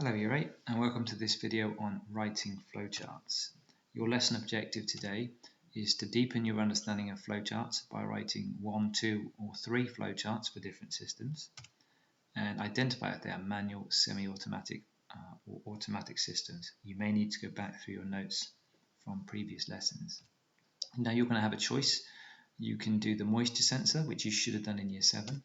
Hello Year 8 and welcome to this video on writing flowcharts. Your lesson objective today is to deepen your understanding of flowcharts by writing 1, 2 or 3 flowcharts for different systems and identify if they are manual, semi-automatic or automatic systems. You may need to go back through your notes from previous lessons. Now you're going to have a choice. You can do the moisture sensor, which you should have done in Year 7,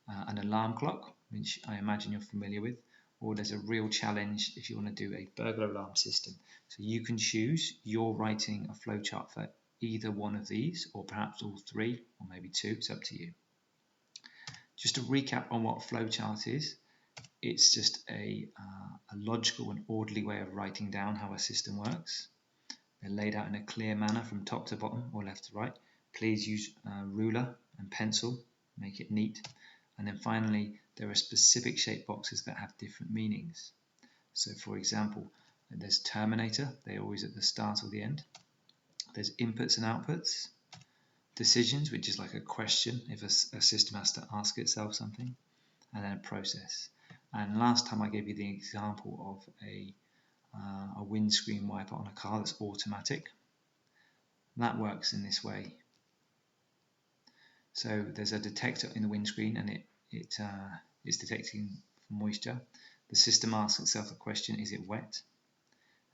an alarm clock, which I imagine you're familiar with, or there's a real challenge if you want to do a burglar alarm system. So you can choose. You're writing a flowchart for either one of these, or perhaps all 3, or maybe 2, it's up to you. Just to recap on what a flowchart is, it's just a logical and orderly way of writing down how a system works. They're laid out in a clear manner from top to bottom or left to right. Please use a ruler and pencil, make it neat. And then finally, there are specific shape boxes that have different meanings. So for example, there's terminator, they're always at the start or the end. There's inputs and outputs. Decisions, which is like a question if a system has to ask itself something. And then a process. And last time I gave you the example of a windscreen wiper on a car that's automatic. That works in this way. So there's a detector in the windscreen and it is detecting for moisture. The system asks itself the question, is it wet?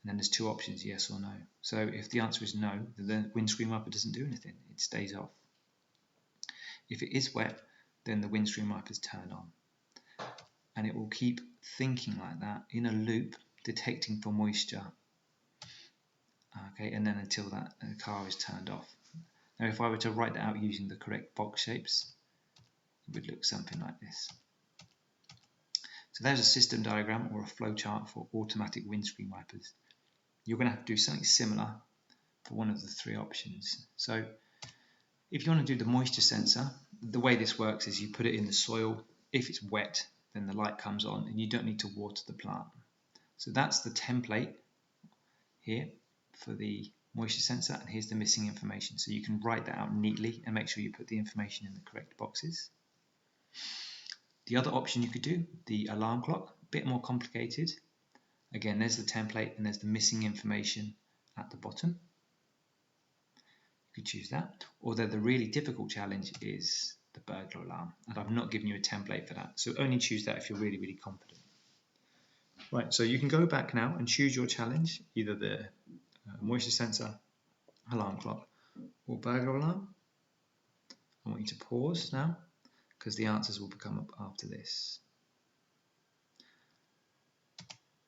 And then there's 2 options, yes or no. So if the answer is no, the windscreen wiper doesn't do anything, it stays off. If it is wet, then the windscreen wiper is turned on. And it will keep thinking like that in a loop, detecting for moisture. Okay, and then until that car is turned off. Now if I were to write that out using the correct box shapes, it would look something like this. So there's a system diagram or a flowchart for automatic windscreen wipers. You're going to have to do something similar for one of the 3 options. So if you want to do the moisture sensor, the way this works is you put it in the soil. If it's wet, then the light comes on and you don't need to water the plant. So that's the template here for the moisture sensor, and here's the missing information. So you can write that out neatly and make sure you put the information in the correct boxes. The other option you could do, the alarm clock, a bit more complicated. Again, there's the template and there's the missing information at the bottom. You could choose that. Although the really difficult challenge is the burglar alarm, and I've not given you a template for that. So only choose that if you're really, really confident. Right, so you can go back now and choose your challenge, either the moisture sensor, alarm clock, or burglar alarm. I want you to pause now, because the answers will come up after this.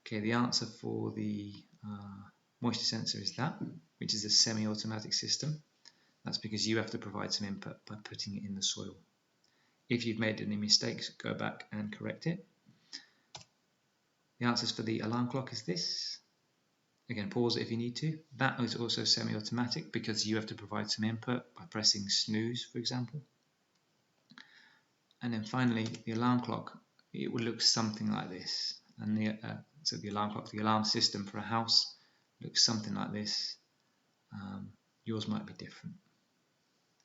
Okay, the answer for the moisture sensor is that, which is a semi-automatic system. That's because you have to provide some input by putting it in the soil. If you've made any mistakes, go back and correct it. The answers for the alarm clock is this. Again, pause it if you need to. That is also semi-automatic because you have to provide some input by pressing snooze, for example. And then finally, the alarm clock, it will look something like this. And so the alarm clock, the alarm system for a house looks something like this. Yours might be different.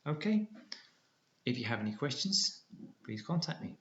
Okay, if you have any questions, please contact me.